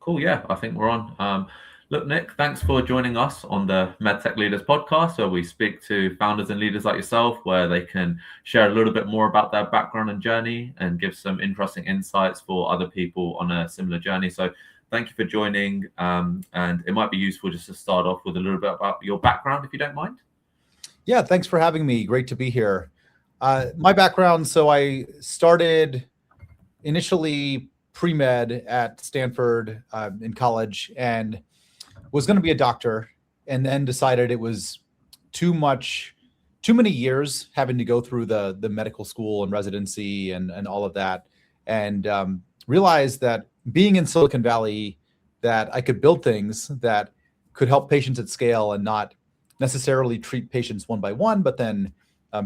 Cool. Yeah, I think we're on. Look, Nick, thanks for joining us on the MedTech Leaders podcast, where we speak to founders and leaders like yourself, where they can share a little bit more about their background and journey and give some interesting insights for other people on a similar journey. So, thank you for joining. And it might be useful just to start off with a little bit about your background, if you don't mind. Yeah, thanks for having me. Great to be here. My background, so I started initially pre-med at Stanford in college and was going to be a doctor, and then decided it was too many years having to go through the medical school and residency and all of that, and realized that being in Silicon Valley, that I could build things that could help patients at scale and not necessarily treat patients one by one, but then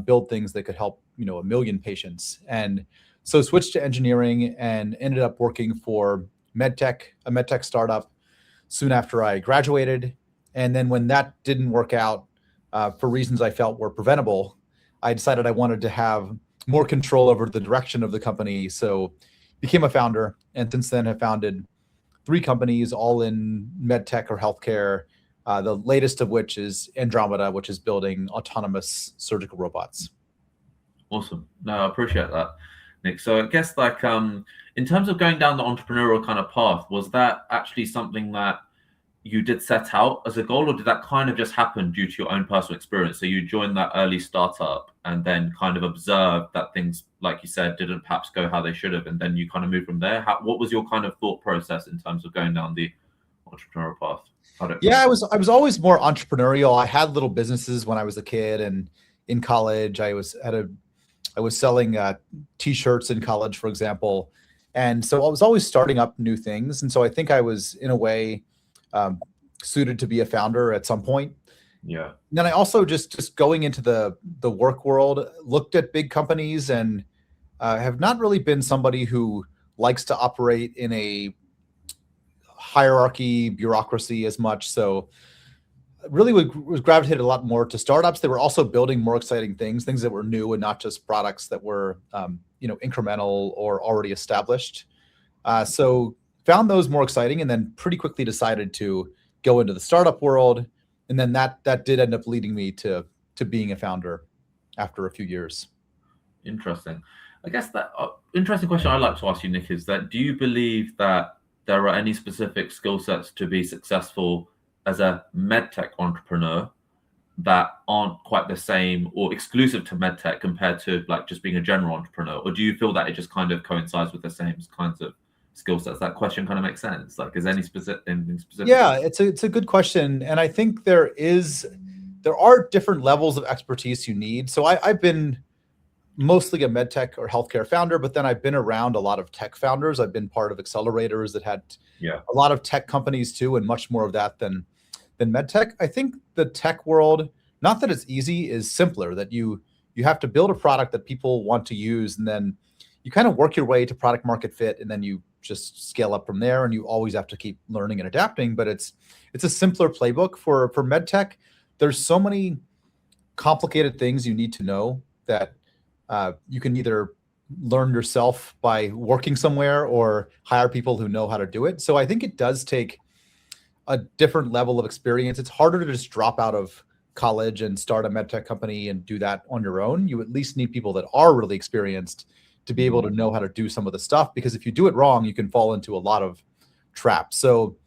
build things that could help a million patients. And so switched to engineering and ended up working for MedTech, a MedTech startup, soon after I graduated. And then when that didn't work out for reasons I felt were preventable, I decided I wanted to have more control over the direction of the company. So became a founder, and since then have founded 3 companies, all in MedTech or healthcare. The latest of which is Andromeda, which is building autonomous surgical robots. Awesome. No, I appreciate that, Nick. So I guess in terms of going down the entrepreneurial kind of path, was that actually something that you did set out as a goal, or did that kind of just happen due to your own personal experience? So you joined that early startup and then kind of observed that things, like you said, didn't perhaps go how they should have, and then you kind of moved from there. What was your kind of thought process in terms of going down the entrepreneurial path? Yeah, I was always more entrepreneurial. I had little businesses when I was a kid, and in college, I was selling T-shirts in college, for example, and so I was always starting up new things. And so I think I was in a way suited to be a founder at some point. Yeah. And then I also just going into the work world, looked at big companies and have not really been somebody who likes to operate in a hierarchy, bureaucracy as much. So really was gravitated a lot more to startups. They were also building more exciting things that were new and not just products that were incremental or already established. So found those more exciting, and then pretty quickly decided to go into the startup world. And then that did end up leading me to being a founder after a few years. Interesting. I guess that interesting question I'd like to ask you, Nick, is that do you believe that there are any specific skill sets to be successful as a medtech entrepreneur that aren't quite the same or exclusive to medtech compared to like just being a general entrepreneur? Or do you feel that it just kind of coincides with the same kinds of skill sets? That question kind of makes sense. Like, is anything specific? Yeah, it's a good question. And I think there are different levels of expertise you need. So I've been mostly a medtech or healthcare founder, but then I've been around a lot of tech founders. I've been part of accelerators that had a lot of tech companies too, and much more of that than medtech. I think the tech world, not that it's easy, is simpler. That you have to build a product that people want to use, and then you kind of work your way to product market fit, and then you just scale up from there. And you always have to keep learning and adapting. But it's a simpler playbook for medtech. There's so many complicated things you need to know that you can either learn yourself by working somewhere or hire people who know how to do it. So I think it does take a different level of experience. It's harder to just drop out of college and start a medtech company and do that on your own. You at least need people that are really experienced to be able to know how to do some of the stuff, because if you do it wrong, you can fall into a lot of traps. So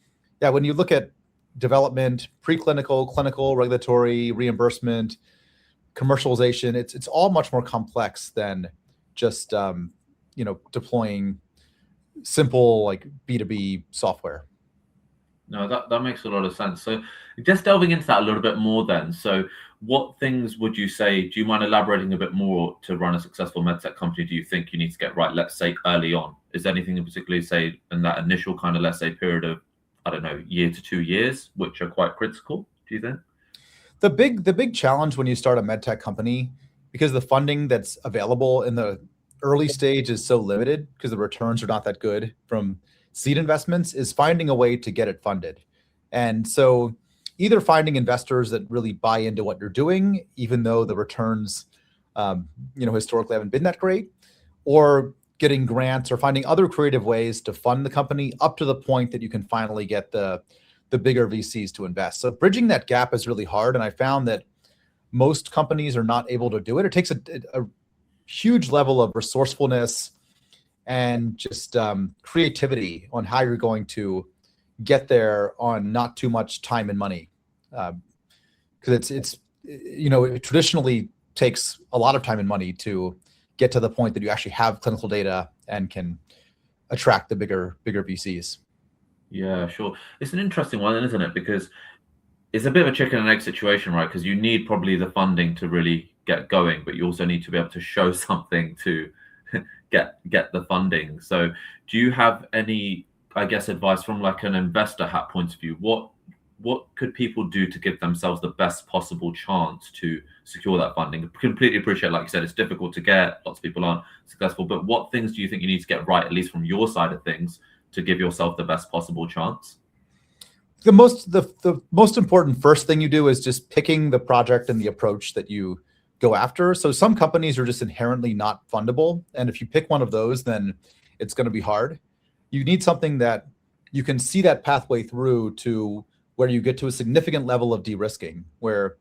yeah, when you look at development, preclinical, clinical, regulatory, reimbursement, commercialization, it's all much more complex than just deploying simple like B2B software. No, that makes a lot of sense. So just delving into that a little bit more then. So what things would you say, do you mind elaborating a bit more to run a successful medtech company do you think you need to get right, let's say early on? Is there anything in particular, say, in that initial kind of, let's say, period of, I don't know, year to 2 years, which are quite critical, do you think? The big challenge when you start a medtech company, because the funding that's available in the early stage is so limited because the returns are not that good from seed investments, is finding a way to get it funded. And so either finding investors that really buy into what you're doing, even though the returns historically haven't been that great, or getting grants or finding other creative ways to fund the company up to the point that you can finally get the bigger VCs to invest. So bridging that gap is really hard. And I found that most companies are not able to do it. It takes a huge level of resourcefulness and just creativity on how you're going to get there on not too much time and money. Because it traditionally takes a lot of time and money to get to the point that you actually have clinical data and can attract the bigger VCs. Yeah, sure. It's an interesting one, isn't it? Because it's a bit of a chicken and egg situation, right? Because you need probably the funding to really get going, but you also need to be able to show something to get the funding. So do you have any, I guess, advice from like an investor hat point of view? What could people do to give themselves the best possible chance to secure that funding? I completely appreciate, like you said, it's difficult to get, lots of people aren't successful, but what things do you think you need to get right, at least from your side of things, to give yourself the best possible chance? The most important first thing you do is just picking the project and the approach that you go after. So some companies are just inherently not fundable. And if you pick one of those, then it's going to be hard. You need something that you can see that pathway through to where you get to a significant level of de-risking. Where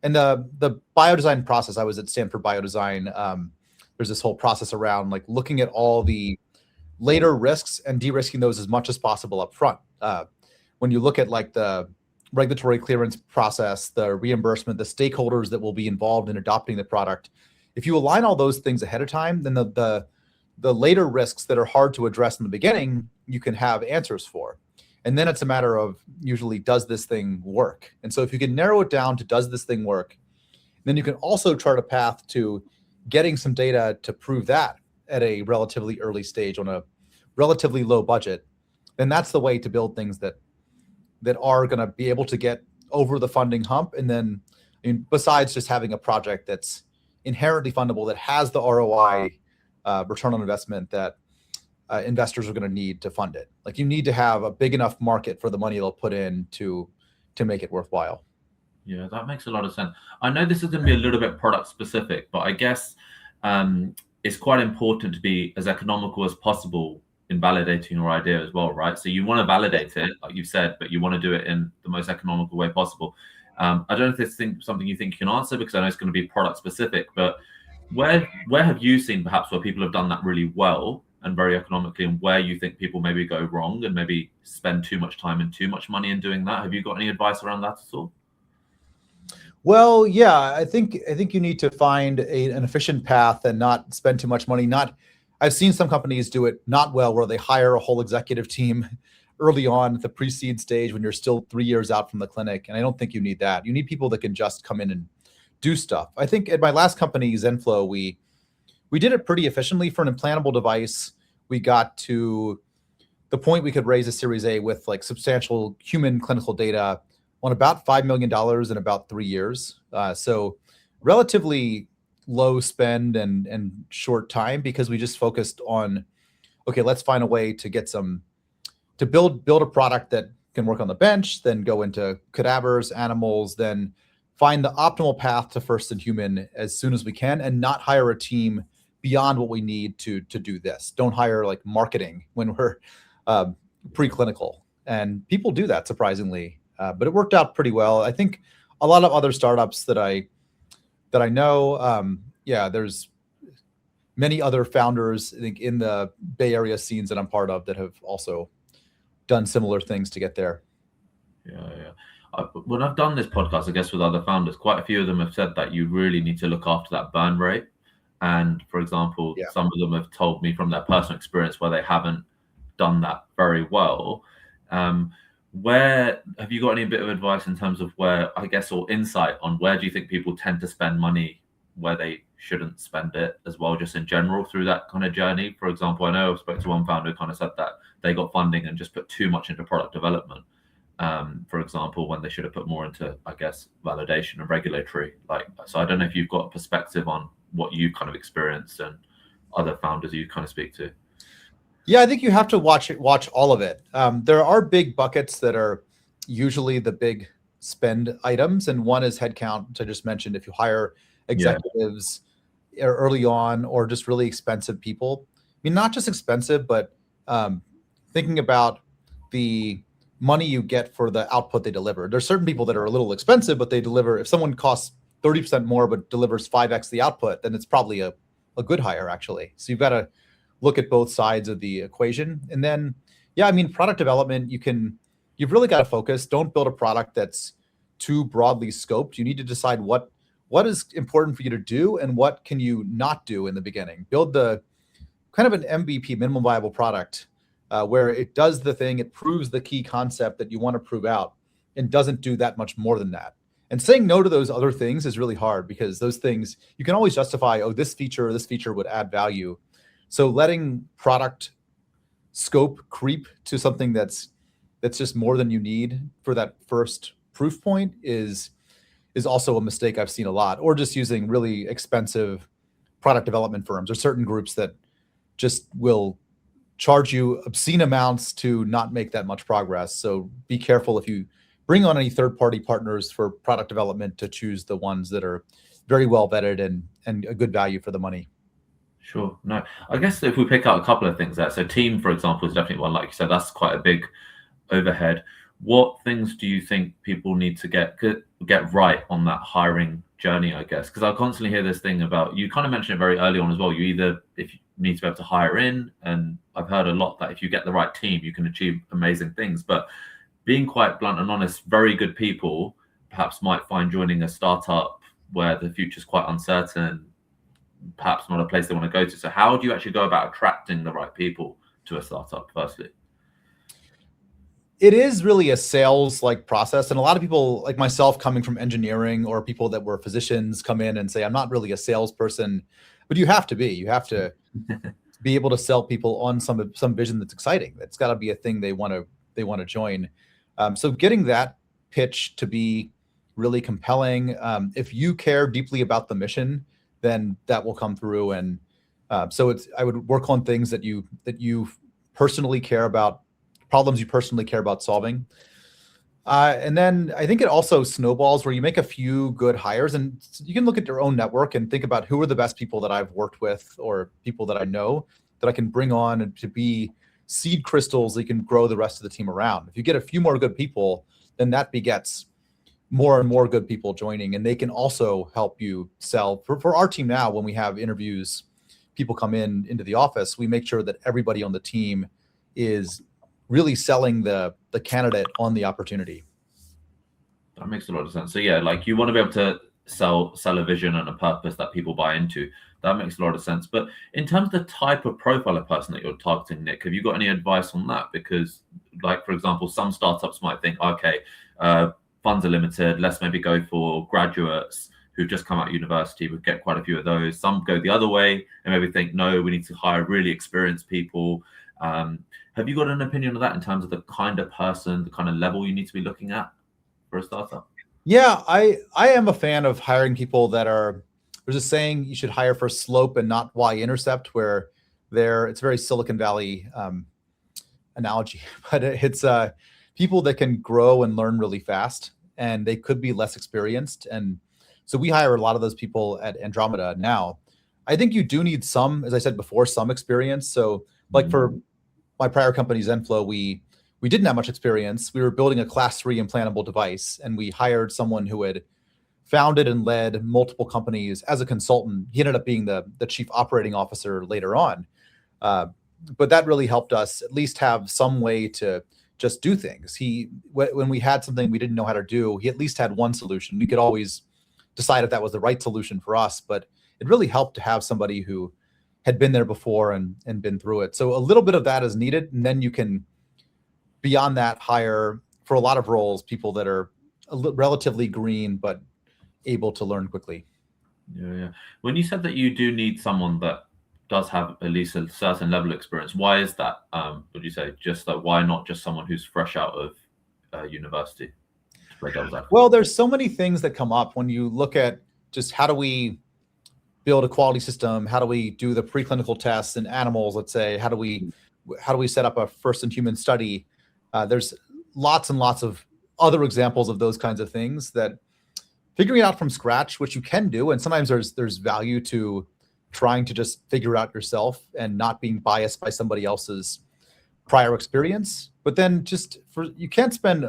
in the biodesign process, I was at Stanford Biodesign. There's this whole process around like looking at all the later risks and de-risking those as much as possible up front. When you look at like the regulatory clearance process, the reimbursement, the stakeholders that will be involved in adopting the product, if you align all those things ahead of time, then the later risks that are hard to address in the beginning, you can have answers for. And then it's a matter of usually, does this thing work? And so if you can narrow it down to does this thing work, then you can also chart a path to getting some data to prove that at a relatively early stage on a relatively low budget. Then that's the way to build things that are going to be able to get over the funding hump. And then, besides just having a project that's inherently fundable, that has the ROI, return on investment that investors are going to need to fund it. Like you need to have a big enough market for the money they'll put in to make it worthwhile. Yeah, that makes a lot of sense. I know this is going to be a little bit product specific, but I guess it's quite important to be as economical as possible in validating your idea as well, right? So you want to validate it, like you said, but you want to do it in the most economical way possible. I don't know if this is something you think you can answer, because I know it's going to be product specific, but where have you seen perhaps where people have done that really well and very economically, and where you think people maybe go wrong and maybe spend too much time and too much money in doing that? Have you got any advice around that at all? Well, yeah, I think you need to find an efficient path and not spend too much money. I've seen some companies do it not well, where they hire a whole executive team early on at the pre-seed stage when you're still 3 years out from the clinic. And I don't think you need that. You need people that can just come in and do stuff. I think at my last company, ZenFlow, we did it pretty efficiently. For an implantable device, we got to the point we could raise a Series A with like substantial human clinical data on about $5 million in about 3 years. So relatively low spend and short time, because we just focused on, okay, let's find a way to get to build a product that can work on the bench, then go into cadavers, animals, then find the optimal path to first in human as soon as we can, and not hire a team beyond what we need to do this. Don't hire like marketing when we're preclinical. And people do that, surprisingly. But it worked out pretty well. I think a lot of other startups that I know, there's many other founders, I think, in the Bay Area scenes that I'm part of that have also done similar things to get there. Yeah. When I've done this podcast, I guess, with other founders, quite a few of them have said that you really need to look after that burn rate. And for example, some of them have told me from their personal experience where they haven't done that very well. Where have you got any bit of advice in terms of where, I guess, or insight on where do you think people tend to spend money where they shouldn't spend it as well, just in general through that kind of journey? For example, I know I spoke to one founder who kind of said that they got funding and just put too much into product development, for example, when they should have put more into, I guess, validation and regulatory. So I don't know if you've got a perspective on what you kind of experienced and other founders you kind of speak to. Yeah, I think you have to watch all of it. There are big buckets that are usually the big spend items, and one is headcount, which I just mentioned. If you hire executives early on, or just really expensive people, mean, not just expensive, but thinking about the money you get for the output they deliver. There's certain people that are a little expensive, but they deliver. If someone costs 30% more but delivers 5x the output, then it's probably a good hire, actually. So you've got to look at both sides of the equation. And then, yeah, I mean, product development, you've really got to focus. Don't build a product that's too broadly scoped. You need to decide what is important for you to do and what can you not do in the beginning. Build the kind of an MVP, minimum viable product, where it does the thing, it proves the key concept that you want to prove out and doesn't do that much more than that. And saying no to those other things is really hard because those things, you can always justify, oh, this feature or this feature would add value. So letting product scope creep to something that's just more than you need for that first proof point is also a mistake I've seen a lot. Or just using really expensive product development firms or certain groups that just will charge you obscene amounts to not make that much progress. So be careful if you bring on any third-party partners for product development to choose the ones that are very well vetted and a good value for the money. Sure. No, I guess if we pick out a couple of things there. So team, for example, is definitely one. Like you said, that's quite a big overhead. What things do you think people need to get right on that hiring journey, I guess? Because I constantly hear this thing about, you kind of mentioned it very early on as well. If you need to be able to hire in, and I've heard a lot that if you get the right team, you can achieve amazing things. But being quite blunt and honest, very good people perhaps might find joining a startup where the future is quite uncertain, perhaps not a place they want to go to. So how do you actually go about attracting the right people to a startup, firstly? It is really a sales like process. And a lot of people like myself coming from engineering or people that were physicians come in and say, I'm not really a salesperson, but you have to be. You have to be able to sell people on some vision that's exciting. That's got to be a thing they want to join. So getting that pitch to be really compelling. If you care deeply about the mission, then that will come through. And so I would work on things that you personally care about, problems you personally care about solving. And then I think it also snowballs where you make a few good hires, and you can look at your own network and think about who are the best people that I've worked with or people that I know that I can bring on and to be seed crystals that you can grow the rest of the team around. If you get a few more good people, then that begets more and more good people joining, and they can also help you sell. For our team now, when we have interviews, people come into the office, we make sure that everybody on the team is really selling the candidate on the opportunity. That makes a lot of sense. So yeah, like you want to be able to sell a vision and a purpose that people buy into. That makes a lot of sense. But in terms of the type of profile of person that you're targeting, Nick, have you got any advice on that? Because, like, for example, some startups might think, okay, funds are limited, let's maybe go for graduates who've just come out of university. We get quite a few of those. Some go the other way and maybe think, no, we need to hire really experienced people. Have you got an opinion of that in terms of the kind of person, the kind of level you need to be looking at for a startup? Yeah, I am a fan of hiring people that are, there's a saying you should hire for slope and not y-intercept, where it's very Silicon Valley analogy, but it's people that can grow and learn really fast, and they could be less experienced. And so we hire a lot of those people at Andromeda now. I think you do need some, as I said before, some experience. So like for my prior company, Zenflow, we didn't have much experience. We were building a class 3 implantable device, and we hired someone who had founded and led multiple companies as a consultant. He ended up being the chief operating officer later on. But that really helped us at least have some way to just do things. When we had something we didn't know how to do, he at least had one solution. We could always decide if that was the right solution for us, but it really helped to have somebody who had been there before and been through it. So a little bit of that is needed. And then you can, beyond that, hire for a lot of roles, people that are relatively green, but able to learn quickly. Yeah. When you said that you do need someone that does have at least a certain level of experience, why is that? Would you say just that? Why not just someone who's fresh out of university? Well, there's so many things that come up when you look at just how do we build a quality system? How do we do the preclinical tests in animals? Let's say, how do we set up a first-in-human study? There's lots and lots of other examples of those kinds of things that figuring it out from scratch, which you can do, and sometimes there's value to trying to just figure it out yourself and not being biased by somebody else's prior experience. But then you can't spend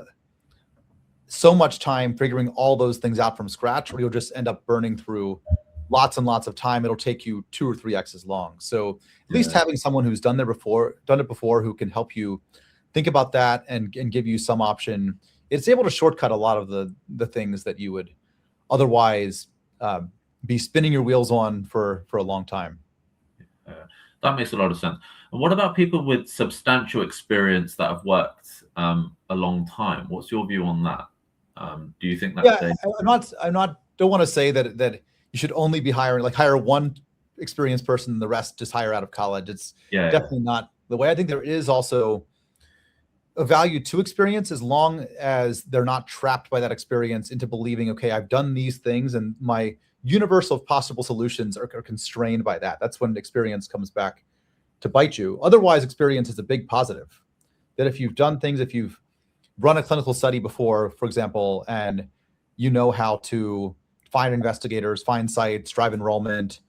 so much time figuring all those things out from scratch, or you'll just end up burning through lots and lots of time. It'll take you 2 or 3x as long. So at least having someone who's done it before, who can help you think about that and give you some option, it's able to shortcut a lot of the things that you would otherwise be spinning your wheels on for a long time. That makes a lot of sense. And what about people with substantial experience that have worked a long time? What's your view on that? Do you think that? Yeah, don't want to say that you should only be hire one experienced person and the rest just hire out of college. It's definitely not the way. I think there is also a value to experience, as long as they're not trapped by that experience into believing, okay, I've done these things and my universe of possible solutions are constrained by that. That's when experience comes back to bite you. Otherwise, experience is a big positive. That if you've done things, if you've run a clinical study before, for example, and you know how to find investigators, find sites, drive enrollment,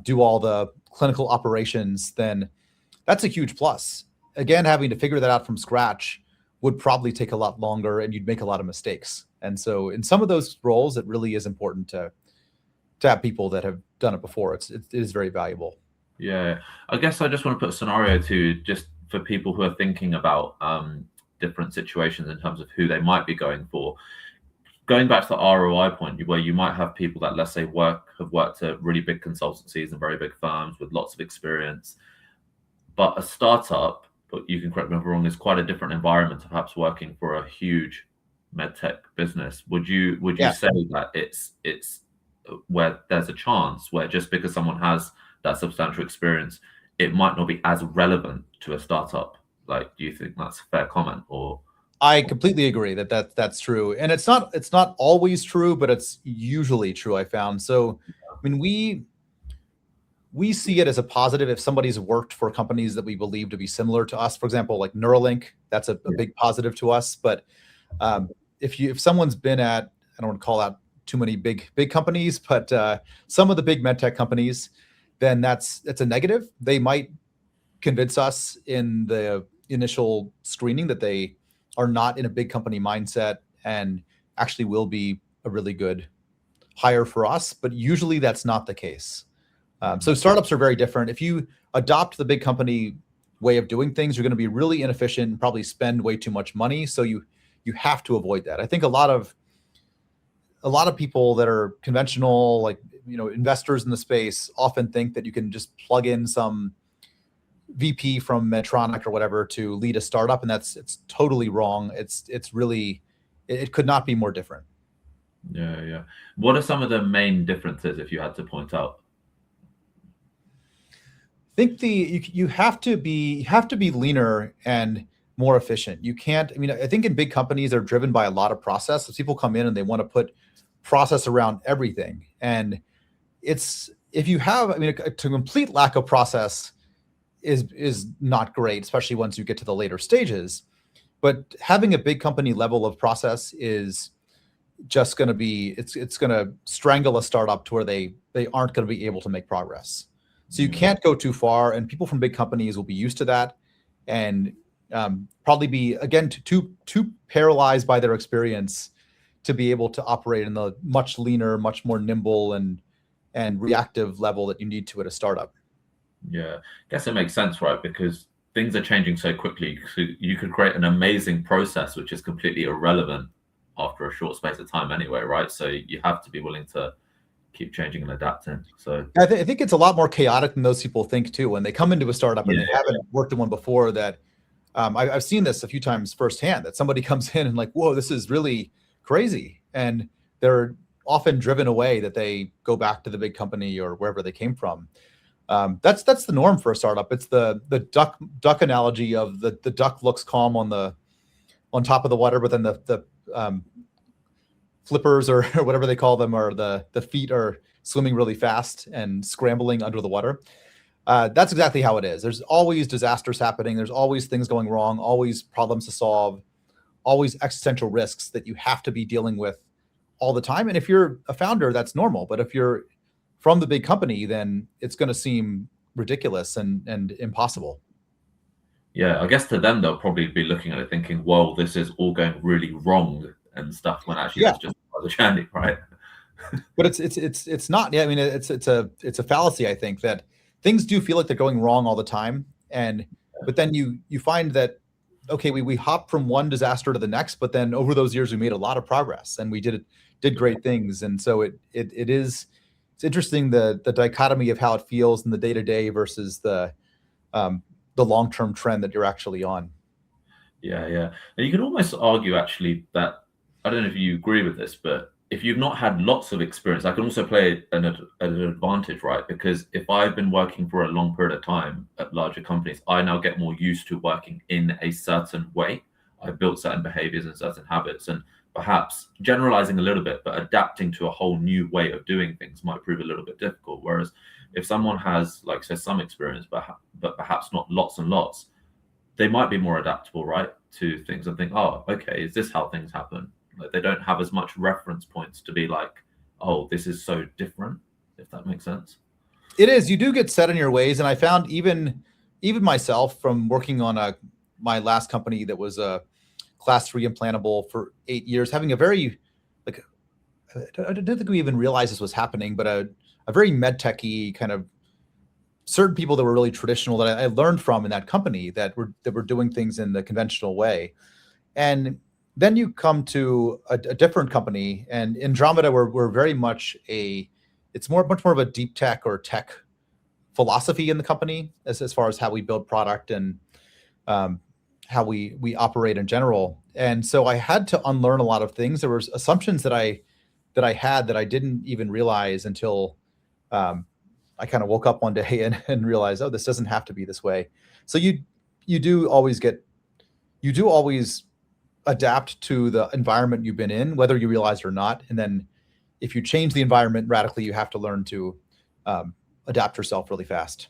do all the clinical operations, then that's a huge plus. Again, having to figure that out from scratch would probably take a lot longer and you'd make a lot of mistakes. And so in some of those roles, it really is important to have people that have done it before. It is very valuable. Yeah, I guess I just want to put a scenario to just for people who are thinking about different situations in terms of who they might be going for. Going back to the ROI point, where you might have people that, let's say, have worked at really big consultancies and very big firms with lots of experience, but a startup, but you can correct me if I'm wrong, is quite a different environment to perhaps working for a huge medtech business. Would you say that it's where there's a chance where just because someone has that substantial experience, it might not be as relevant to a startup? Like, do you think that's a fair comment? Or I completely agree that's true, and it's not always true, but it's usually true, I found. So, I mean, we see it as a positive if somebody's worked for companies that we believe to be similar to us. For example, like Neuralink, that's a big positive to us. But if someone's been at, I don't want to call out too many big companies, but some of the big medtech companies, then that's a negative. They might convince us in the initial screening that they are not in a big company mindset and actually will be a really good hire for us. But usually that's not the case. So startups are very different. If you adopt the big company way of doing things, you're going to be really inefficient and probably spend way too much money. So you have to avoid that. I think a lot of people that are conventional, like, investors in the space, often think that you can just plug in some VP from Medtronic or whatever to lead a startup, and it's totally wrong. It's really, it could not be more different. Yeah. What are some of the main differences, if you had to point out? I think you have to be leaner and more efficient. You can't. I mean, I think in big companies they're driven by a lot of process. So people come in and they want to put process around everything, and if you have, I mean, a complete lack of process is not great, especially once you get to the later stages. But having a big company level of process is just going to be, it's going to strangle a startup to where they aren't going to be able to make progress. So you can't go too far, and people from big companies will be used to that and probably be, again, too paralyzed by their experience to be able to operate in the much leaner, much more nimble and reactive level that you need to at a startup. Yeah, I guess it makes sense, right? Because things are changing so quickly. So you could create an amazing process which is completely irrelevant after a short space of time anyway, right? So you have to be willing to keep changing and adapting. So I think it's a lot more chaotic than those people think too. When they come into a startup and they haven't worked in one before, that I've seen this a few times firsthand, that somebody comes in and like, whoa, this is really crazy. And they're often driven away, that they go back to the big company or wherever they came from. That's the norm for a startup. It's the duck analogy of the duck looks calm on top of the water, but then the flippers or whatever they call them, or the feet are swimming really fast and scrambling under the water. That's exactly how it is. There's always disasters happening. There's always things going wrong, always problems to solve, always existential risks that you have to be dealing with all the time. And if you're a founder, that's normal. But if you're from the big company, then it's going to seem ridiculous and impossible. Yeah, I guess to them they'll probably be looking at it thinking, "Well, this is all going really wrong and stuff." When actually Yeah, that's just part of the journey, right? but it's not. Yeah, I mean, it's a fallacy. I think that things do feel like they're going wrong all the time, but then you find that okay, we hop from one disaster to the next, but then over those years we made a lot of progress and we did great things, and so it's interesting the dichotomy of how it feels in the day to day versus the long term trend that you're actually on. Yeah, yeah. And you can almost argue actually that I don't know if you agree with this, but if you've not had lots of experience, I can also play an advantage, right? Because if I've been working for a long period of time at larger companies, I now get more used to working in a certain way. I've built certain behaviors and certain habits, and perhaps generalizing a little bit, but adapting to a whole new way of doing things might prove a little bit difficult. Whereas if someone has, like, say, some experience, but perhaps not lots and lots, they might be more adaptable, right, to things and think, oh, okay, is this how things happen? Like they don't have as much reference points to be like, oh, this is so different, if that makes sense. It is. You do get set in your ways, and I found even myself from working on my last company that was a class 3 implantable for 8 years, having a very like I don't think we even realized this was happening, but a very med techy kind of certain people that were really traditional that I learned from in that company that were doing things in the conventional way. And then you come to a different company, and Andromeda, we're very much it's much more of a deep tech or tech philosophy in the company as far as how we build product and how we operate in general. And so I had to unlearn a lot of things. There was assumptions that I had that I didn't even realize until I kind of woke up one day and realized, oh, this doesn't have to be this way. So you do always adapt to the environment you've been in, whether you realize it or not. And then if you change the environment radically, you have to learn to adapt yourself really fast.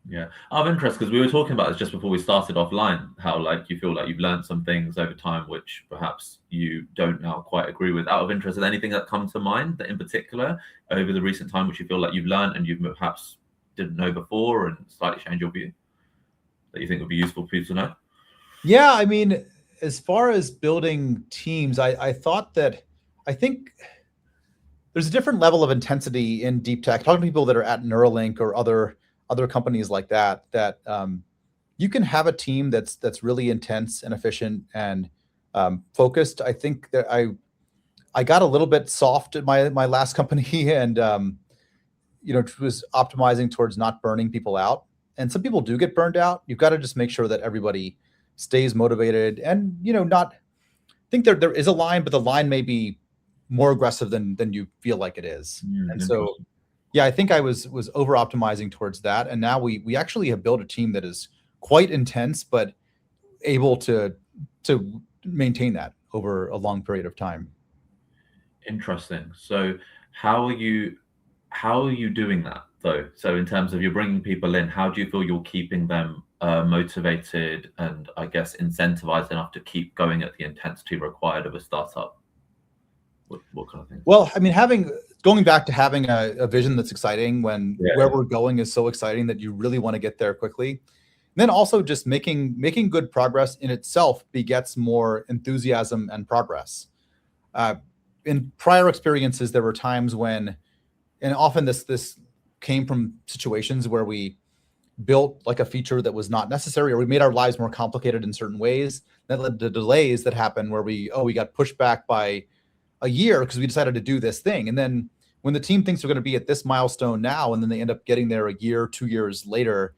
Yeah, out of interest, because we were talking about this just before we started offline, how like you feel like you've learned some things over time which perhaps you don't now quite agree with. Out of interest, is anything that comes to mind that in particular over the recent time which you feel like you've learned and you've perhaps didn't know before and slightly changed your view that you think would be useful for people to know? Yeah, I mean, as far as building teams, I thought that I think there's a different level of intensity in deep tech. Talking to people that are at Neuralink or other companies like that, you can have a team that's really intense and efficient and focused. I think that I got a little bit soft at my last company, and was optimizing towards not burning people out. And some people do get burned out. You've got to just make sure that everybody stays motivated, and not think there is a line, but the line may be more aggressive than you feel like it is. And so, yeah, I think I was over optimizing towards that, and now we actually have built a team that is quite intense, but able to maintain that over a long period of time. Interesting. So how are you doing that though? So in terms of you're bringing people in, how do you feel you're keeping them motivated and I guess incentivized enough to keep going at the intensity required of a startup? What kind of thing? Well, I mean, going back to having a vision that's exciting when where we're going is so exciting that you really want to get there quickly. And then also just making good progress in itself begets more enthusiasm and progress. In prior experiences, there were times when, and often this came from situations where we built like a feature that was not necessary, or we made our lives more complicated in certain ways. That led to delays that happened where we got pushed back by a year because we decided to do this thing. And then when the team thinks they're going to be at this milestone now, and then they end up getting there a year, 2 years later,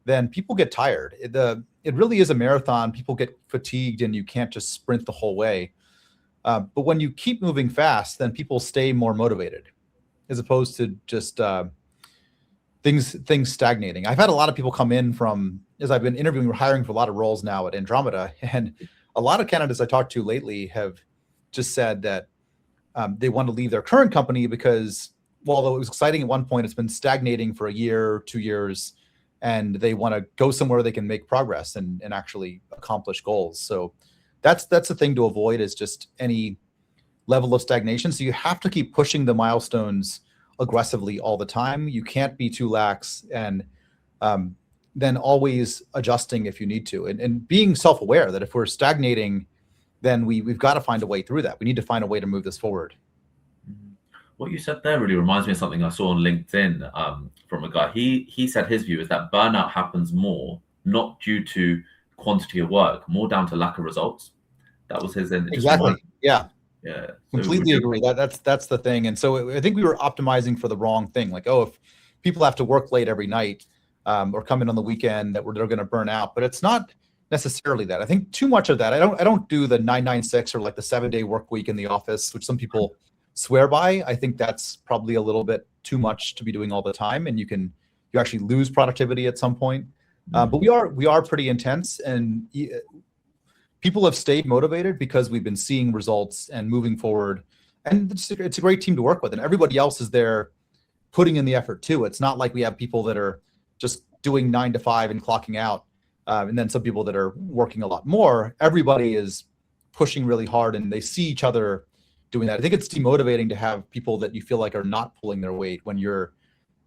then people get tired. It really is a marathon. People get fatigued and you can't just sprint the whole way. But when you keep moving fast, then people stay more motivated as opposed to just things stagnating. I've had a lot of people come in as I've been interviewing, we're hiring for a lot of roles now at Andromeda, and a lot of candidates I talked to lately have just said that they want to leave their current company because, although it was exciting at one point, it's been stagnating for a year, 2 years, and they want to go somewhere they can make progress and actually accomplish goals. So that's the thing to avoid, is just any level of stagnation. So you have to keep pushing the milestones aggressively all the time. You can't be too lax, and then always adjusting if you need to, and being self-aware that if we're stagnating, then we've got to find a way through that. We need to find a way to move this forward. What you said there really reminds me of something I saw on LinkedIn from a guy. He said his view is that burnout happens more not due to quantity of work, more down to lack of results. That was his end. Exactly. Yeah. Yeah. Completely agree. That's the thing. And so I think we were optimizing for the wrong thing. Like, oh, if people have to work late every night or come in on the weekend, they're going to burn out. But it's not necessarily that. I think too much of that. I don't do the 996 or like the 7-day work week in the office, which some people swear by. I think that's probably a little bit too much to be doing all the time, and you actually lose productivity at some point. But we are pretty intense, and people have stayed motivated because we've been seeing results and moving forward, and it's a great team to work with, and everybody else is there putting in the effort too. It's not like we have people that are just doing 9 to 5 and clocking out, and then some people that are working a lot more. Everybody is pushing really hard, and they see each other doing that. I think it's demotivating to have people that you feel like are not pulling their weight when you're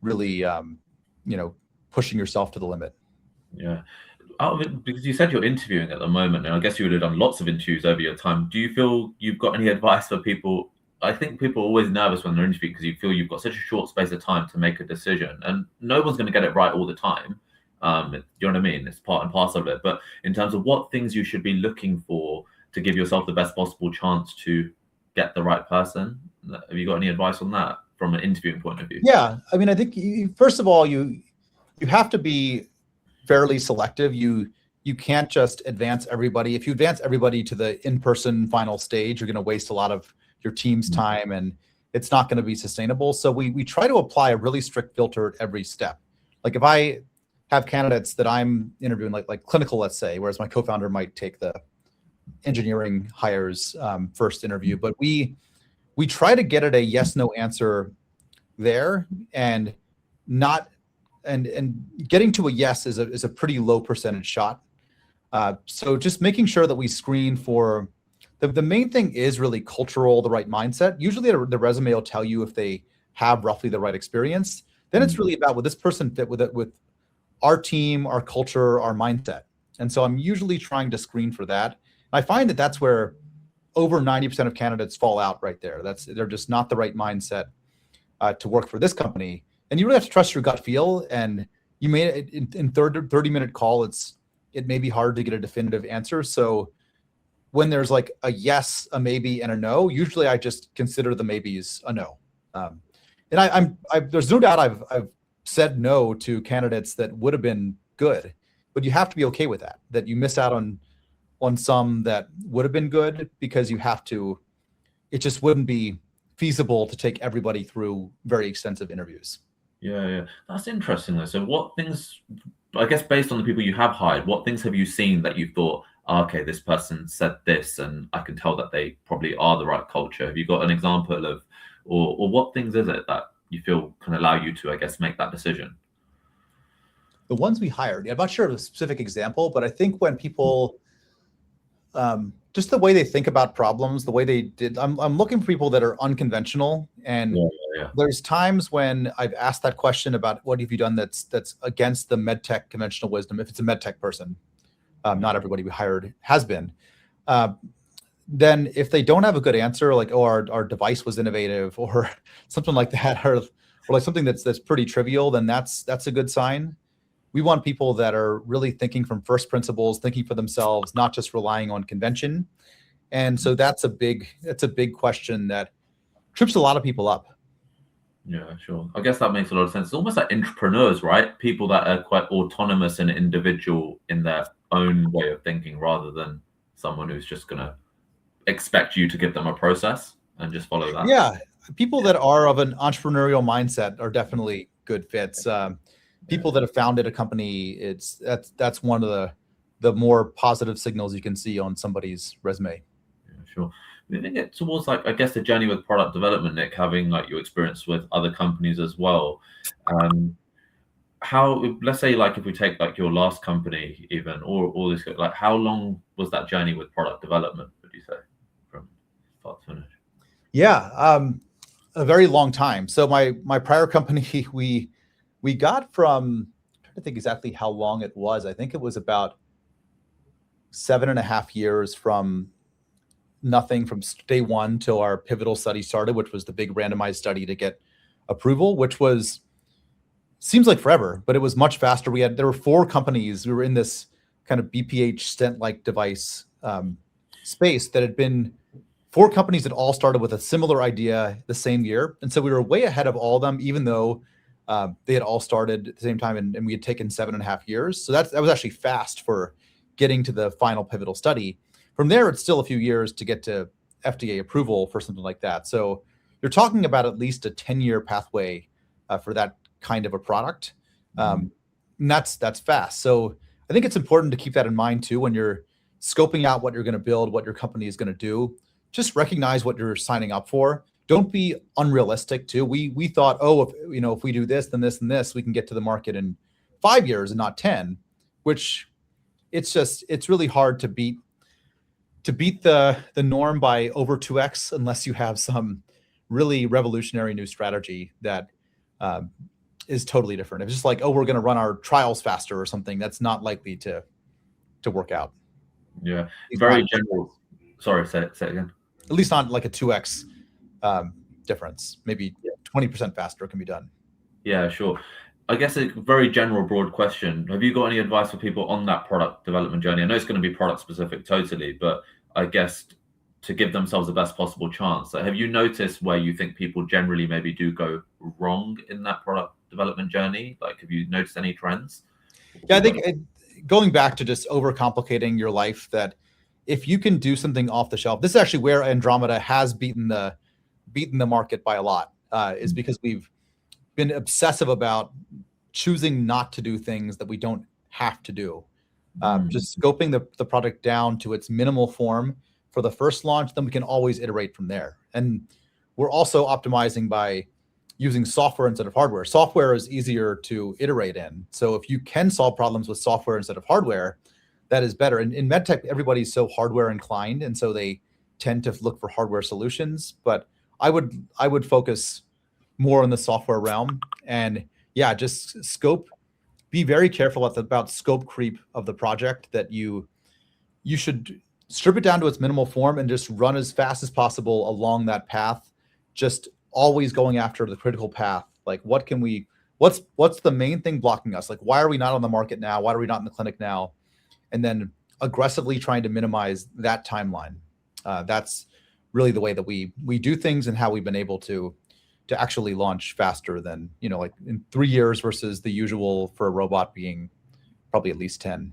really, pushing yourself to the limit. Yeah. Because you said you're interviewing at the moment, and I guess you would have done lots of interviews over your time. Do you feel you've got any advice for people? I think people are always nervous when they're interviewing because you feel you've got such a short space of time to make a decision, and no one's going to get it right all the time. You know what I mean? It's part and parcel of it. But in terms of what things you should be looking for to give yourself the best possible chance to get the right person, have you got any advice on that from an interviewing point of view? Yeah, I mean, I think first of all, you have to be fairly selective. You can't just advance everybody. If you advance everybody to the in-person final stage, you're going to waste a lot of your team's time, and it's not going to be sustainable. So we try to apply a really strict filter at every step. Like if I have candidates that I'm interviewing, like clinical, let's say, whereas my co-founder might take the engineering hires first interview, but we try to get at a yes/no answer there, and not and getting to a yes is a pretty low percentage shot. So just making sure that we screen for the main thing is really cultural, the right mindset. Usually the resume will tell you if they have roughly the right experience. Then it's really about, would this person fit with our team, our culture, our mindset? And so I'm usually trying to screen for that. I find that that's where over 90% of candidates fall out right there. They're just not the right mindset to work for this company. And you really have to trust your gut feel. And you may, in 30-minute call, it may be hard to get a definitive answer. So when there's like a yes, a maybe, and a no, usually I just consider the maybes a no. And there's no doubt I've said no to candidates that would have been good, but you have to be okay with that you miss out on some that would have been good, because it just wouldn't be feasible to take everybody through very extensive interviews. Yeah. That's interesting though. So what things, I guess based on the people you have hired, what things have you seen that you thought, okay, this person said this and I can tell that they probably are the right culture? Have you got an example of, or what things is it that you feel can allow you to, I guess, make that decision? The ones we hired, I'm not sure of a specific example, but I think when people, just the way they think about problems, the way they did, I'm looking for people that are unconventional. And there's times when I've asked that question about what have you done that's against the medtech conventional wisdom, if it's a medtech person. Not everybody we hired has been. Then if they don't have a good answer, like, oh, our device was innovative or something like that, or like something that's pretty trivial, then that's a good sign. We want people that are really thinking from first principles, thinking for themselves, not just relying on convention. And so that's a big question that trips a lot of people up. Yeah, sure. I guess that makes a lot of sense. It's almost like entrepreneurs, right? People that are quite autonomous and individual in their own way of thinking, rather than someone who's just going to expect you to give them a process and just follow that. Yeah. People that are of an entrepreneurial mindset are definitely good fits. People that have founded a company, that's one of the more positive signals you can see on somebody's resume. Yeah, sure. Moving it towards, like, I guess, the journey with product development, Nick, having like your experience with other companies as well. How, let's say, like if we take like your last company even, or all this, like how long was that journey with product development, would you say, from start to finish? Yeah. a very long time. So my prior company, we got from, I'm trying to think exactly how long it was. I think it was about 7.5 years from nothing from day one till our pivotal study started, which was the big randomized study to get approval, which was seems like forever, but it was much faster. There were 4 companies. We were in this kind of BPH stent-like device space that had been 4 companies that all started with a similar idea the same year. And so we were way ahead of all of them, even though they had all started at the same time and we had taken 7.5 years. So that was actually fast for getting to the final pivotal study. From there, it's still a few years to get to FDA approval for something like that. So you're talking about at least a 10-year pathway for that kind of a product. And that's fast. So I think it's important to keep that in mind too when you're scoping out what you're going to build, what your company is going to do. Just recognize what you're signing up for. Don't be unrealistic too. We thought, if we do this, then this and this, we can get to the market in 5 years and not 10, which it's really hard to beat the norm by over 2x unless you have some really revolutionary new strategy that is totally different. It's just like, we're going to run our trials faster or something. That's not likely to work out. Yeah, very general. Sorry, say it again. At least not like a 2x difference. Maybe 20% faster can be done. Yeah, sure. I guess a very general, broad question. Have you got any advice for people on that product development journey? I know it's going to be product specific totally, but I guess to give themselves the best possible chance. So have you noticed where you think people generally maybe do go wrong in that product development journey? Like, have you noticed any trends? Yeah, I think going back to just overcomplicating your life, that if you can do something off the shelf, this is actually where Andromeda has beaten the market by a lot, is because we've been obsessive about choosing not to do things that we don't have to do. Just scoping the product down to its minimal form for the first launch, then we can always iterate from there. And we're also optimizing by using software instead of hardware. Software is easier to iterate in. So if you can solve problems with software instead of hardware, that is better. And in medtech, everybody's so hardware inclined, and so they tend to look for hardware solutions. But I would focus more in the software realm, and just scope. Be very careful about scope creep of the project. That you should strip it down to its minimal form and just run as fast as possible along that path. Just always going after the critical path. Like, what's the main thing blocking us? Like, why are we not on the market now? Why are we not in the clinic now? And then aggressively trying to minimize that timeline. That's really the way that we do things, and how we've been able to actually launch faster than, like in 3 years versus the usual for a robot being probably at least 10.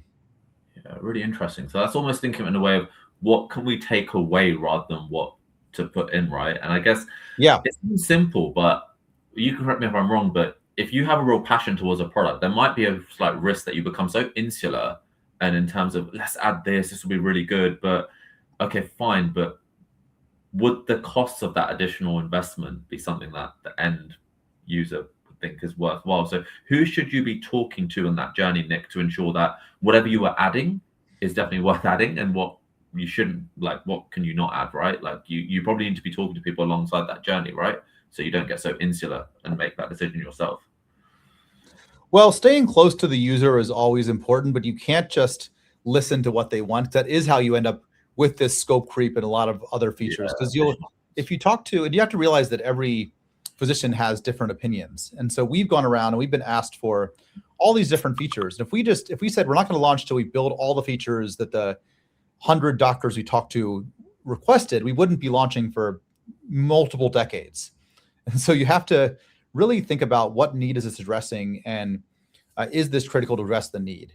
Yeah, really interesting. So that's almost thinking in a way of what can we take away rather than what to put in, right? And I guess it seems simple, but you can correct me if I'm wrong, but if you have a real passion towards a product, there might be a slight risk that you become so insular, and in terms of, let's add this will be really good, but okay, fine, but would the costs of that additional investment be something that the end user would think is worthwhile? So who should you be talking to in that journey, Nick, to ensure that whatever you are adding is definitely worth adding, and what you shouldn't, like, what can you not add, right? Like you probably need to be talking to people alongside that journey, right? So you don't get so insular and make that decision yourself. Well, staying close to the user is always important, but you can't just listen to what they want. That is how you end up with this scope creep and a lot of other features. Because if you talk to, and you have to realize that every physician has different opinions. And so we've gone around and we've been asked for all these different features. And if we said we're not going to launch till we build all the features that the 100 doctors we talked to requested, we wouldn't be launching for multiple decades. And so you have to really think about what need is this addressing, and is this critical to address the need?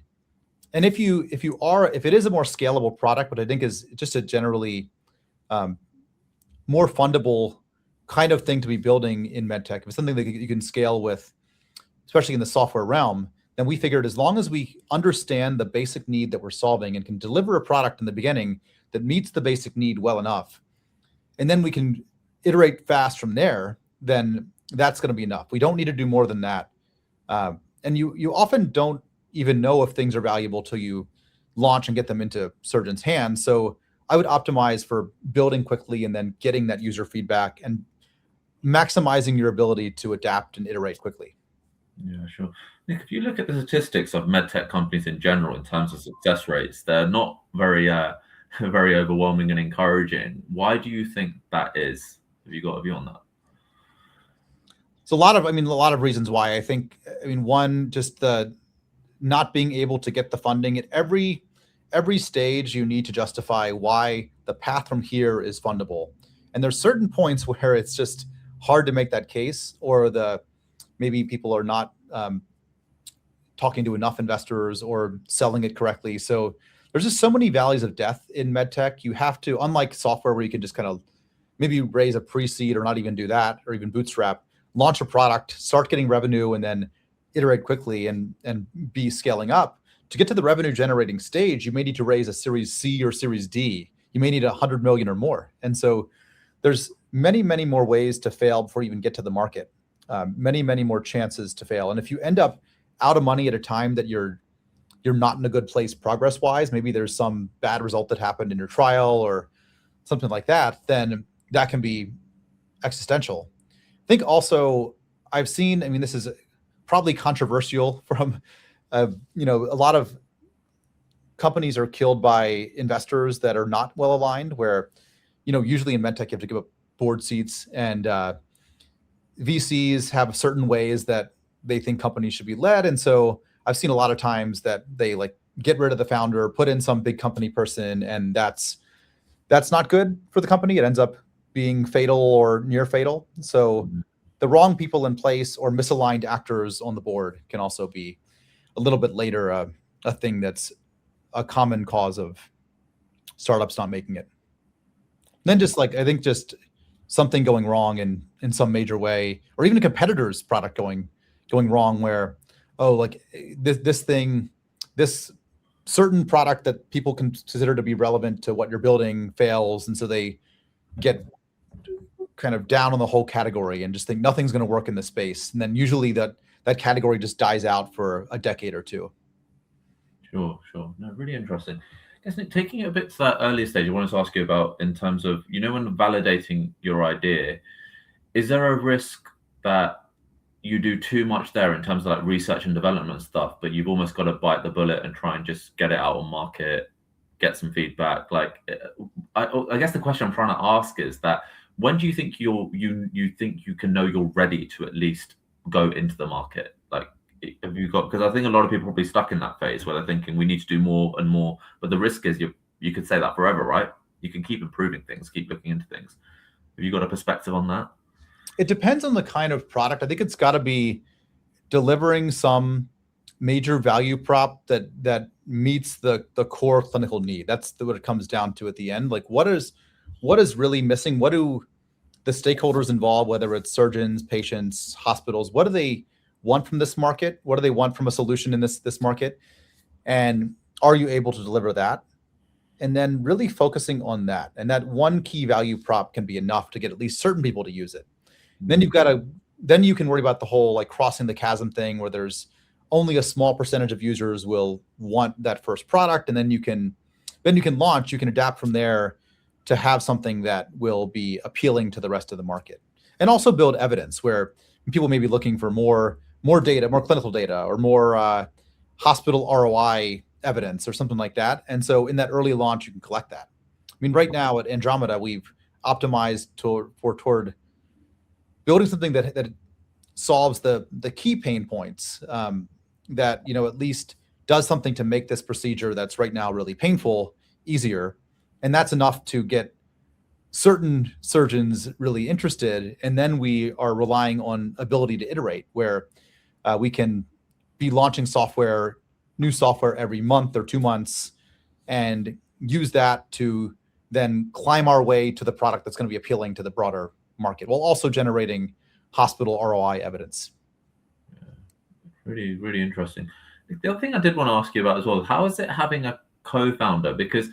And if it is a more scalable product, but I think is just a generally more fundable kind of thing to be building in medtech, if it's something that you can scale with, especially in the software realm, then we figured as long as we understand the basic need that we're solving and can deliver a product in the beginning that meets the basic need well enough, and then we can iterate fast from there, then that's going to be enough. We don't need to do more than that. And you often don't even know if things are valuable till you launch and get them into surgeons' hands. So I would optimize for building quickly and then getting that user feedback, and maximizing your ability to adapt and iterate quickly. Yeah, sure. Nick, if you look at the statistics of medtech companies in general in terms of success rates, they're not very very overwhelming and encouraging. Why do you think that is? Have you got a view on that? So a lot of reasons why. One, just the not being able to get the funding at every stage. You need to justify why the path from here is fundable, and there's certain points where it's just hard to make that case, or maybe people are not talking to enough investors or selling it correctly. So there's just so many valleys of death in medtech. You have to, unlike software where you can just kind of maybe raise a pre-seed or not even do that, or even bootstrap, launch a product, start getting revenue, and then iterate quickly and be scaling up. To get to the revenue generating stage, you may need to raise a Series C or Series D. You may need 100 million or more. And so there's many, many more ways to fail before you even get to the market. Many, many more chances to fail. And if you end up out of money at a time that you're not in a good place progress wise, maybe there's some bad result that happened in your trial or something like that, then that can be existential. I think also I've seen, this is probably controversial from, a lot of companies are killed by investors that are not well aligned, where, usually in medtech, you have to give up board seats, and VCs have certain ways that they think companies should be led. And so I've seen a lot of times that they like get rid of the founder, put in some big company person, and that's not good for the company. It ends up being fatal or near fatal. So the wrong people in place or misaligned actors on the board can also be a little bit later a thing that's a common cause of startups not making it. And then I think just something going wrong in some major way, or even a competitor's product going wrong, where this certain product that people consider to be relevant to what you're building fails, and so they get kind of down on the whole category and just think nothing's going to work in this space, and then usually that category just dies out for a decade or two. Sure. No, really interesting. I guess, Nick, taking it a bit to that earlier stage, I wanted to ask you about, in terms of, when validating your idea, is there a risk that you do too much there in terms of like research and development stuff, but you've almost got to bite the bullet and try and just get it out on market, get some feedback? Like, I guess the question I'm trying to ask is that, when do you think you think you can know you're ready to at least go into the market? Like, have you got, because I think a lot of people are probably stuck in that phase where they're thinking we need to do more and more, but the risk is you could say that forever, right? You can keep improving things, keep looking into things. Have you got a perspective on that? It depends on the kind of product. I think it's got to be delivering some major value prop that meets the core clinical need. That's what it comes down to at the end. Like, what is really missing? What do the stakeholders involved, whether it's surgeons, patients, hospitals, what do they want from this market? What do they want from a solution in this market? And are you able to deliver that? And then really focusing on that. And that one key value prop can be enough to get at least certain people to use it. Then then you can worry about the whole like crossing the chasm thing, where there's only a small percentage of users will want that first product. And then you can launch, you can adapt from there to have something that will be appealing to the rest of the market. And also build evidence where people may be looking for more data, more clinical data, or more hospital ROI evidence or something like that. And so in that early launch, you can collect that. Right now at Andromeda, we've optimized toward building something that solves the key pain points, that at least does something to make this procedure that's right now really painful easier. And that's enough to get certain surgeons really interested. And then we are relying on ability to iterate, where we can be launching new software every month or 2 months, and use that to then climb our way to the product that's going to be appealing to the broader market, while also generating hospital ROI evidence. Really, really interesting. The other thing I did want to ask you about as well, how is it having a co-founder? Because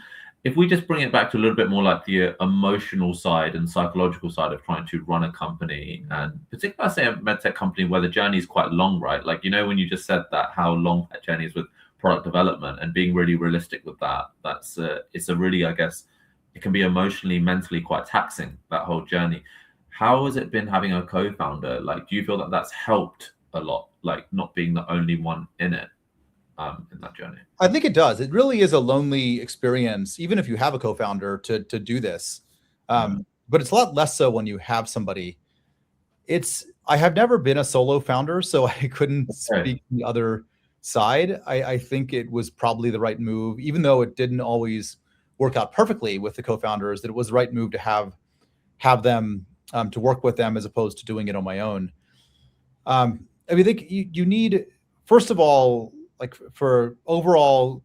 if we just bring it back to a little bit more like the emotional side and psychological side of trying to run a company, and particularly, say, a medtech company where the journey is quite long, right? Like, when you just said that, how long that journey is with product development, and being really realistic with that, it's a really, I guess, it can be emotionally, mentally quite taxing, that whole journey. how has it been having a co-founder? Like, do you feel that that's helped a lot, like not being the only one in it, in that journey? I think it does. It really is a lonely experience, even if you have a co-founder to do this. Yeah. But it's a lot less so when you have somebody. I have never been a solo founder, so I couldn't Okay. speak the other side. I think it was probably the right move, even though it didn't always work out perfectly with the co-founders, that it was the right move to have them to work with them as opposed to doing it on my own. I mean, I think you need, first of all, like for overall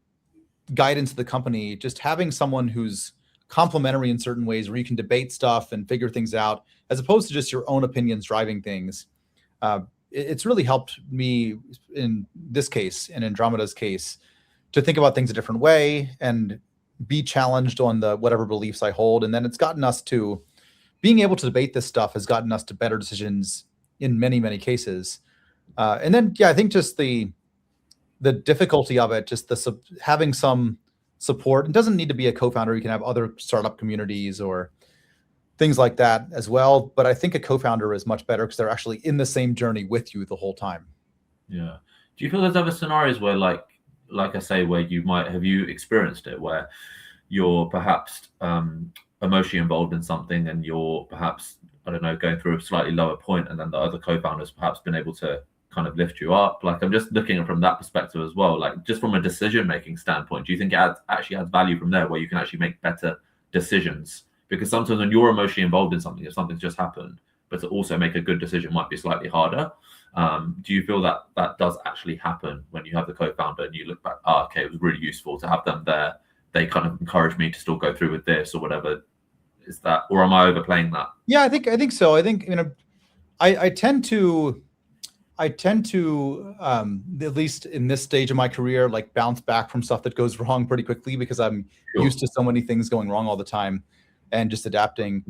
guidance of the company, just having someone who's complementary in certain ways where you can debate stuff and figure things out, as opposed to just your own opinions driving things. It's really helped me in this case and Andromeda's case to think about things a different way and be challenged on the whatever beliefs I hold. And then it's gotten us to being able to debate this stuff has gotten us to better decisions in many, many cases. And then, yeah, I think just the difficulty of it, just having some support. It doesn't need to be a co-founder. You can have other startup communities or things like that as well. But I think a co-founder is much better because they're actually in the same journey with you the whole time. Yeah. Do you feel there's other scenarios where, like I say, where have you experienced it, where you're perhaps emotionally involved in something and you're perhaps, I don't know, going through a slightly lower point, and then the other co-founders perhaps been able to kind of lift you up? Like, I'm just looking from that perspective as well. Like, just from a decision-making standpoint, do you think it actually adds value from there, where you can actually make better decisions? Because sometimes when you're emotionally involved in something, if something's just happened, but to also make a good decision might be slightly harder. Do you feel that that does actually happen when you have the co-founder and you look back, okay, it was really useful to have them there. They kind of encouraged me to still go through with this or whatever. Is that, or am I overplaying that? Yeah, I think so. I think, I tend to at least in this stage of my career, like bounce back from stuff that goes wrong pretty quickly because I'm Sure. used to so many things going wrong all the time and just adapting.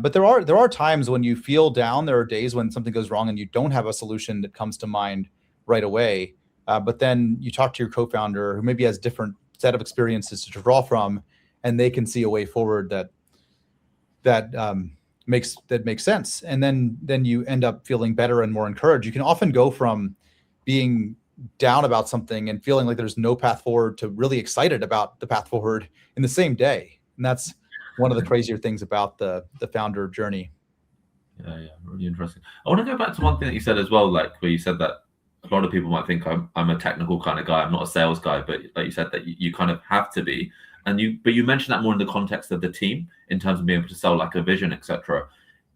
But there are times when you feel down. There are days when something goes wrong and you don't have a solution that comes to mind right away. But then you talk to your co-founder who maybe has different set of experiences to draw from, and they can see a way forward that makes sense. And then you end up feeling better and more encouraged. You can often go from being down about something and feeling like there's no path forward to really excited about the path forward in the same day. And that's one of the crazier things about the founder journey. Yeah, really interesting. I want to go back to one thing that you said as well, like where you said that a lot of people might think I'm a technical kind of guy, I'm not a sales guy, but like you said that you kind of have to be. And you mentioned that more in the context of the team in terms of being able to sell like a vision, etc.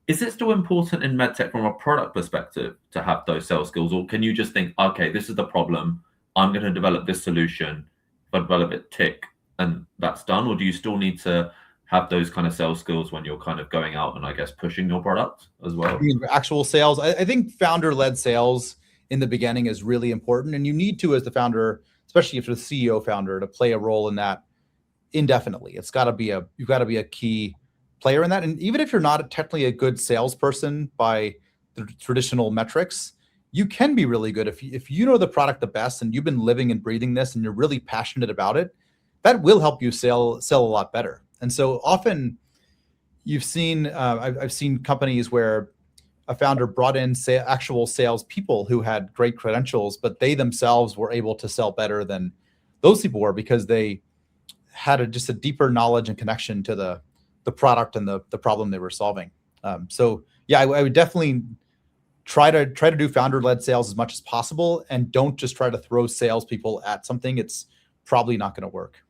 Is it still important in medtech from a product perspective to have those sales skills, or can you just think, okay, this is the problem, I'm going to develop this solution, if I develop it, tick, and that's done? Or do you still need to have those kind of sales skills when you're kind of going out and I guess pushing your product as well? I mean, actual sales. I think founder-led sales in the beginning is really important, and you need to, as the founder, especially if you're the CEO founder, to play a role in that indefinitely. You've got to be a key player in that. And even if you're not technically a good salesperson by the traditional metrics, you can be really good if you know the product the best and you've been living and breathing this and you're really passionate about it. That will help you sell a lot better. And so often you've seen I've seen companies where a founder brought in actual sales people who had great credentials, but they themselves were able to sell better than those people were because they had just a deeper knowledge and connection to the product and the problem they were solving. So yeah, I would definitely try to do founder-led sales as much as possible, and don't just try to throw salespeople at something. It's probably not going to work.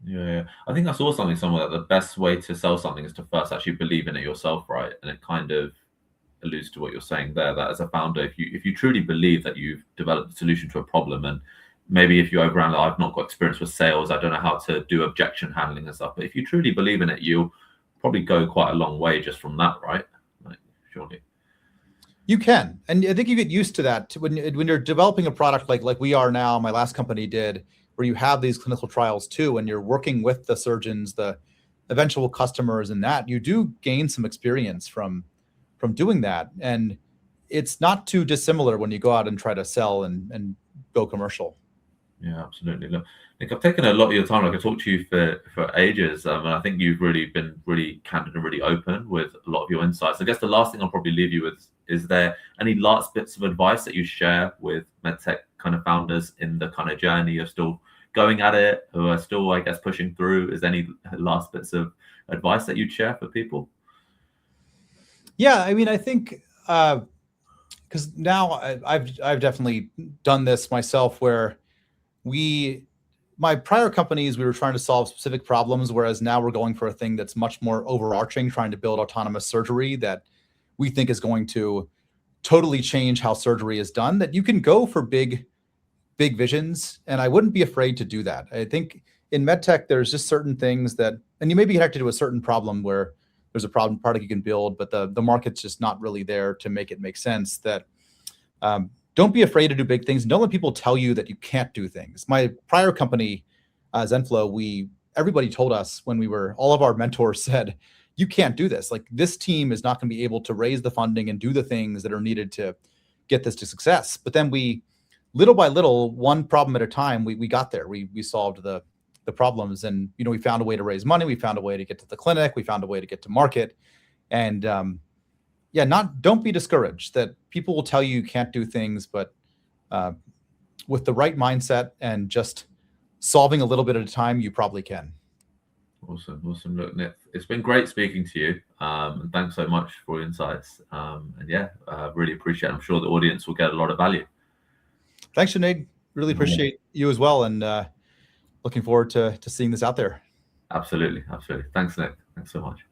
Yeah. I think I saw something somewhere that the best way to sell something is to first actually believe in it yourself, right? And it kind of alludes to what you're saying there, that as a founder, if you truly believe that you've developed a solution to a problem, and maybe if you overanalyze, I've not got experience with sales, I don't know how to do objection handling and stuff, but if you truly believe in it, you'll probably go quite a long way just from that, right? Like, surely. You can, and I think you get used to that when you're developing a product like we are now. My last company did, where you have these clinical trials too, and you're working with the surgeons, the eventual customers, and that you do gain some experience from doing that. And it's not too dissimilar when you go out and try to sell and go commercial. Yeah, absolutely. Look, Nick, I've taken a lot of your time. Like I talked to you for ages, and I think you've really been really candid and really open with a lot of your insights. I guess the last thing I'll probably leave you with is there any last bits of advice that you share with medtech kind of founders in the kind of journey you're still going at it, who are still, I guess, pushing through? Is there any last bits of advice that you'd share for people? Yeah, I mean, I think because now I've definitely done this myself, where my prior companies, we were trying to solve specific problems, whereas now we're going for a thing that's much more overarching, trying to build autonomous surgery that we think is going to totally change how surgery is done. That you can go for big visions, and I wouldn't be afraid to do that. I think in medtech, there's just certain things that, and you may be connected to a certain problem where there's a problem product you can build, but the market's just not really there to make it make sense. That don't be afraid to do big things. Don't let people tell you that you can't do things. My prior company, Zenflow, everybody told us when all of our mentors said, you can't do this. Like, this team is not going to be able to raise the funding and do the things that are needed to get this to success. But then little by little, one problem at a time, we got there. We solved the problems, and we found a way to raise money. We found a way to get to the clinic. We found a way to get to market, and don't be discouraged that people will tell you can't do things, but with the right mindset and just solving a little bit at a time, you probably can. Awesome. Look, Nick, it's been great speaking to you, and thanks so much for your insights. Really appreciate it. I'm sure the audience will get a lot of value. Thanks, Sinead. Really appreciate you as well, and looking forward to seeing this out there. Absolutely. Thanks, Nick. Thanks so much.